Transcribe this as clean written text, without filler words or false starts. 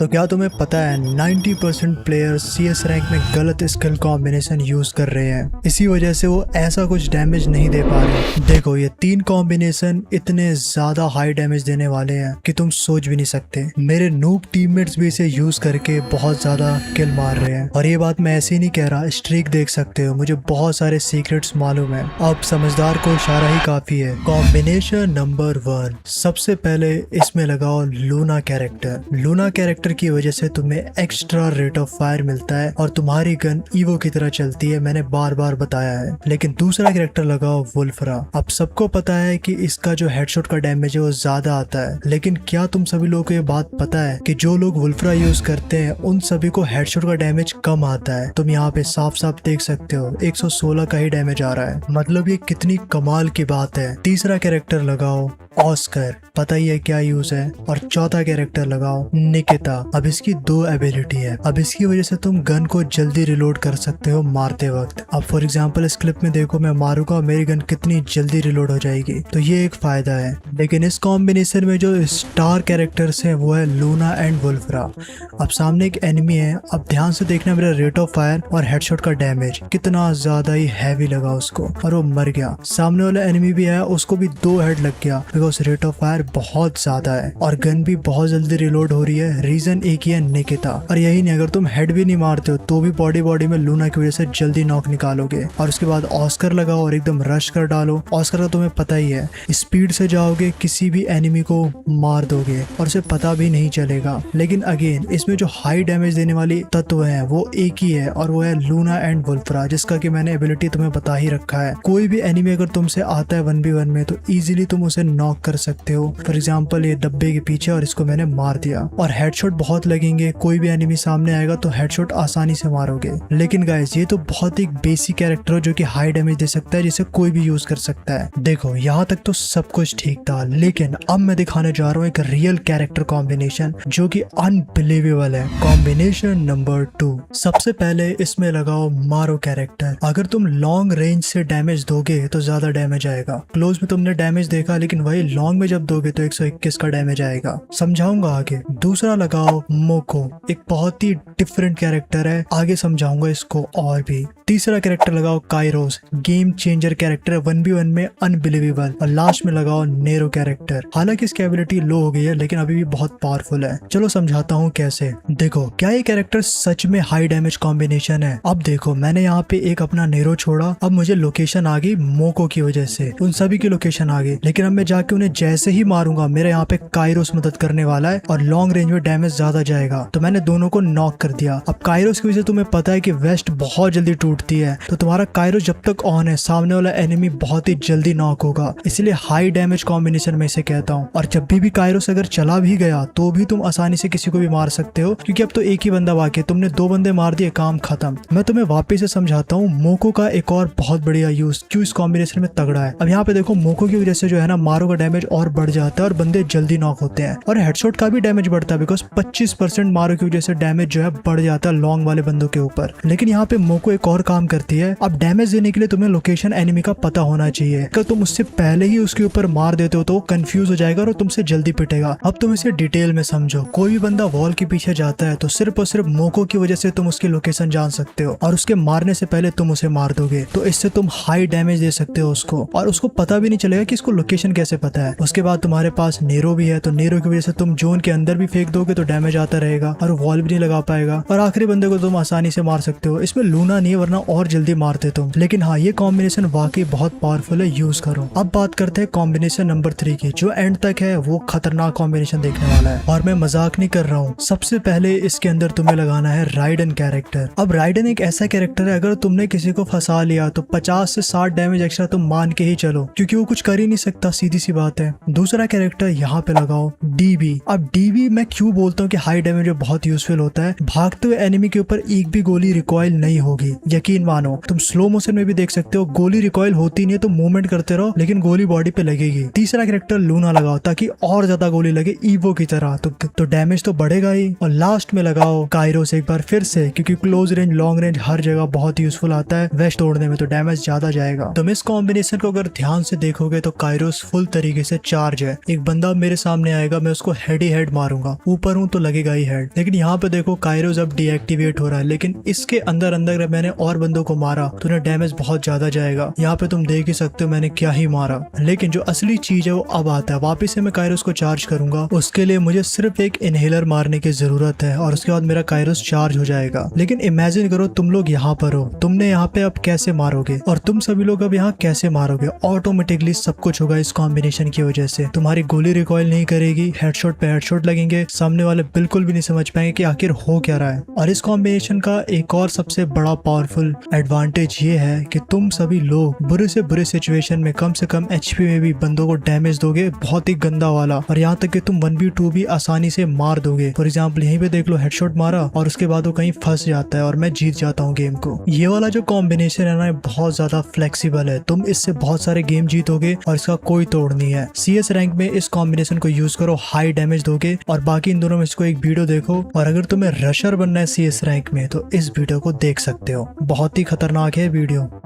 तो क्या तुम्हें पता है 90% प्लेयर्स CS रैंक में गलत स्किल कॉम्बिनेशन यूज कर रहे हैं, इसी वजह से वो ऐसा कुछ डैमेज नहीं दे पा रहे। देखो ये 3 कॉम्बिनेशन इतने ज्यादा हाई डैमेज देने वाले हैं कि तुम सोच भी नहीं सकते। मेरे नूब टीममेट्स भी इसे यूज करके बहुत ज्यादा किल मार रहे हैं। और ये बात मैं ऐसे ही नहीं कह रहा, स्ट्रीक देख सकते हो, मुझे बहुत सारे सीक्रेट्स मालूम है। अब समझदार को इशारा ही काफी है। कॉम्बिनेशन नंबर 1, सबसे पहले इसमें लगाओ लूना कैरेक्टर। लूना कैरेक्टर की वजह से तुम्हें एक्स्ट्रा रेट ऑफ फायर मिलता है और तुम्हारी गन ईवो की तरह चलती है, मैंने बार बार बताया है। लेकिन दूसरा कैरेक्टर लगाओ वुल्फ्रा। अब सबको पता है कि इसका जो हेडशॉट का डैमेज है वो ज्यादा आता है, लेकिन क्या तुम सभी लोगों को ये बात पता है कि जो लोग वुल्फ्रा यूज करते हैं उन सभी को हेडशॉट का डैमेज कम आता है। तुम यहाँ पे साफ साफ देख सकते हो 116 का ही डैमेज आ रहा है, मतलब ये कितनी कमाल की बात है। तीसरा कैरेक्टर लगाओ ऑस्कर, पता ही है क्या यूज है। और चौथा कैरेक्टर लगाओ निकिता। अब इसकी 2 एबिलिटी है। अब इसकी वजह से तुम गन को जल्दी रिलोड कर सकते हो मारते वक्त। अब फॉर एग्जांपल इस क्लिप में देखो, मैं मारूंगा और मेरी गन कितनी जल्दी रिलोड हो जाएगी, तो ये एक फायदा है। लेकिन इस कॉम्बिनेशन में जो स्टार कैरेक्टर्स है वो है लूना एंड वुल्फ्रा। अब सामने एक एनिमी है, अब ध्यान से देखना मेरा रेट ऑफ फायर और हेडशॉट का डैमेज कितना ज्यादा ही हैवी लगा उसको, और वो मर गया। सामने वाला एनिमी भी है, उसको भी 2 हेड लग गया, बिकॉज रेट ऑफ फायर बहुत ज्यादा है और गन भी बहुत जल्दी रिलोड हो रही है। रीजन एक ही है निकिता। और यही नहीं, अगर तुम हेड भी नहीं मारते हो तो भी बॉडी में लूना की वजह से जल्दी नॉक निकालोगे। और उसके बाद ऑस्कर लगाओ और एकदम रश कर डालो। ऑस्कर का तुम्हें पता ही है, स्पीड से जाओगे, किसी भी एनिमी को मार दोगे और उसे पता भी नहीं चलेगा। लेकिन अगेन इसमें जो हाई डैमेज देने वाली तत्व है वो एक ही है, और वो है लूना एंड वुल्फ्रा, जिसका कि मैंने एबिलिटी तुम्हें बता ही रखा है। कोई भी एनिमी अगर तुमसे आता है 1v1 में तो इजीली तुम उसे नॉक कर सकते हो। फॉर एग्जांपल ये डब्बे के पीछे और इसको मैंने मार दिया, और हेडशॉट बहुत लगेंगे। कोई भी एनिमी सामने आएगा तो हेडशॉट आसानी से मारोगे। लेकिन गाइस ये तो बहुत ही बेसिक कैरेक्टर है जो कि हाई डैमेज दे सकता है, जिसे कोई भी यूज कर सकता है। देखो यहाँ तक तो सब कुछ ठीक था, लेकिन अब मैं दिखाने जा रहा हूँ एक रियल कैरेक्टर कॉम्बिनेशन जो कि अनबिलीवेबल है। कॉम्बिनेशन नंबर 2, सबसे पहले इसमें लगाओ मारो कैरेक्टर। अगर तुम लॉन्ग रेंज से डैमेज दोगे तो ज्यादा डैमेज आएगा। क्लोज में तुमने डैमेज देखा, लेकिन वही लॉन्ग में जब दोगे तो 121 का डैमेज आएगा, समझाऊंगा आगे। दूसरा लगाओ मोको, एक बहुत ही डिफरेंट कैरेक्टर है, आगे समझाऊंगा इसको और भी। तीसरा कैरेक्टर लगाओ काइरोस, गेम चेंजर कैरेक्टर है, 1v1 में अनबिलीवेबल। और लास्ट में लगाओ नेरो कैरेक्टर। हालांकि इसकी एबिलिटी लो हो गई है लेकिन अभी भी बहुत पावरफुल है। चलो समझाता हूँ कैसे। देखो क्या ये कैरेक्टर सच में हाई डैमेज कॉम्बिनेशन है। अब देखो मैंने यहाँ पे एक अपना नेरो छोड़ा, अब मुझे लोकेशन आ गई मोको की वजह से, उन सभी की लोकेशन आ गई। लेकिन अब मैं जाके उन्हें जैसे ही मारूंगा मेरे यहाँ पे काइरोस मदद करने वाला है और लॉन्ग रेंज में डैमेज ज्यादा जाएगा, तो मैंने दोनों को नॉक कर दिया। अब काइरोस की वजह से तुम्हें पता है कि वेस्ट बहुत जल्दी टूटती है, तो तुम्हारा काइरोस जब तक ऑन है सामने वाला एनिमी बहुत ही जल्दी नॉक होगा, इसलिए हाई डैमेज कॉम्बिनेशन में इसे कहता हूँ। और जब भी काइरोस अगर चला भी गया तो भी तुम आसानी से किसी को भी मार सकते हो, क्योंकि अब तो एक ही बंदा बाकी है, तुमने 2 बंदे मार दिए, काम खत्म। मैं तुम्हें वापस से समझाता हूँ मोको का एक और बहुत बढ़िया यूज क्यों इस कॉम्बिनेशन में तगड़ा है। अब यहाँ पे देखो मोको की वजह से जो है ना मारो का डैमेज और बढ़ जाता है और बंदे जल्दी नॉक होते हैं, और हेडशॉट का भी डैमेज बढ़ता है, बिकॉज 25% मारो की वजह से डैमेज जो है बढ़ जाता है लॉन्ग वाले बंदों के ऊपर। लेकिन यहाँ पे मोको एक और काम करती है, अब डैमेज देने के लिए तुम्हें लोकेशन एनिमी का पता होना चाहिए। अगर तुम उससे पहले ही उसके ऊपर मार देते हो तो कंफ्यूज हो जाएगा और तुमसे जल्दी पिटेगा। अब तुम इसे डिटेल में समझो। कोई भी बंदा वॉल के पीछे जाता है तो सिर्फ और सिर्फ मोको की वजह से तुम उसकी लोकेशन जान सकते हो, और उसके मारने से पहले तुम उसे मार दोगे, तो इससे तुम हाई डैमेज दे सकते हो उसको, और उसको पता भी नहीं चलेगा कि इसको लोकेशन कैसे पता है। उसके बाद तुम्हारे पास नेरो भी है, तो नेरो की वजह से तुम जोन के अंदर भी फेंक दोगे तो डैमेज आता रहेगा और वॉल भी नहीं लगा पाएगा, और आखिरी बंदे को तुम आसानी से मार सकते हो। इसमें लूना नहीं है, वरना और जल्दी मारते तुम। लेकिन हाँ ये कॉम्बिनेशन वाकई बहुत पावरफुल है, यूज करो। अब बात करते हैं कॉम्बिनेशन नंबर 3 की, जो एंड तक है वो खतरनाक कॉम्बिनेशन देखने वाला है, और मैं मजाक नहीं कर रहा हूँ। सबसे पहले इसके अंदर तुम्हें लगाना है राइडन कैरेक्टर। अब राइडन एक ऐसा कैरेक्टर है, अगर तुमने किसी को फंसा लिया तो 50 से 60 डैमेज एक्स्ट्रा तुम मान के ही चलो, क्योंकि वो कुछ कर ही नहीं सकता, सीधी सी बात है। दूसरा कैरेक्टर यहाँ पे लगाओ डीबी। अब डीबी मैं क्यों बोलता हूँ कि हाई डैमेज में बहुत यूजफुल होता है, भागते हुए एनिमी के ऊपर एक भी गोली रिकॉइल नहीं होगी, यकीन मानो। तुम स्लो मोशन में भी देख सकते हो, गोली रिकॉइल होती नहीं है तो मूवमेंट करते रहो लेकिन गोली बॉडी पे लगेगी। तीसरा कैरेक्टर लूना लगाओ ताकि और ज्यादा गोली लगे ईवो की तरह, तो डैमेज तो बढ़ेगा ही। और लास्ट में लगाओ काइरोस एक बार फिर से, क्योंकि क्लोज रेंज लॉन्ग रेंज हर जगह बहुत यूजफुल आता है वेस्ट तोड़ने में, तो डैमेज ज्यादा जाएगा। तुम इस कॉम्बिनेशन को अगर ध्यान से देखोगे तो काइरोस फुल तरीके से चार्ज है। एक बंदा मेरे सामने आएगा, मैं उसको हेड ही हेड मारूंगा, ऊपर हूं तो लगेगा ही हेड। लेकिन यहाँ पे देखो काइरोस अब डीएक्टिवेट हो रहा है, लेकिन इसके अंदर अंदर मैंने और बंदों को मारा तो उन्हें डैमेज बहुत ज्यादा जाएगा। यहाँ पे तुम देख ही सकते हो मैंने क्या ही मारा। लेकिन जो असली चीज है वो अब आता है। वापिस से मैं काइरोस को चार्ज करूंगा, उसके लिए मुझे सिर्फ एक इनहेलर मारने की जरूरत है और उसके बाद मेरा काइरोस चार्ज हो जाएगा। लेकिन इमेजिन करो तुम लोग यहाँ पर हो, तुमने यहाँ पे अब कैसे मारोगे और तुम सभी लोग अब यहाँ कैसे मारोगे। ऑटोमेटिकली सब कुछ होगा इस कॉम्बिनेशन की वजह से। तुम्हारी गोली रिकॉइल नहीं करेगी, हेडशॉट पे हेडशॉट लगेंगे, सामने वाले बिल्कुल भी नहीं समझ पाएंगे कि आखिर हो क्या रहा है। और इस कॉम्बिनेशन का एक और सबसे बड़ा पावरफुल एडवांटेज ये है कि तुम सभी लोग बुरे से बुरे सिचुएशन में कम से कम एचपी में भी बंदों को डैमेज दोगे, बहुत ही गंदा वाला। और यहाँ तक कि तुम 1v2 भी आसानी से मार दोगे। फॉर एग्जाम्पल यहीं पे देख लो, हेडशॉट मारा और उसके बाद वो कहीं फंस जाता है और मैं जीत जाता हूँ गेम को। ये वाला जो कॉम्बिनेशन है ना, बहुत ज्यादा फ्लेक्सिबल है, तुम इससे बहुत सारे गेम जीतोगे और इसका कोई तोड़ नहीं है। CS रैंक में इस कॉम्बिनेशन को यूज करो, हाई डैमेज दोगे। और बाकी इन दोनों में इसको एक वीडियो देखो, और अगर तुम्हें रशर बनना है CS रैंक में तो इस वीडियो को देख सकते हो, बहुत ही खतरनाक है वीडियो।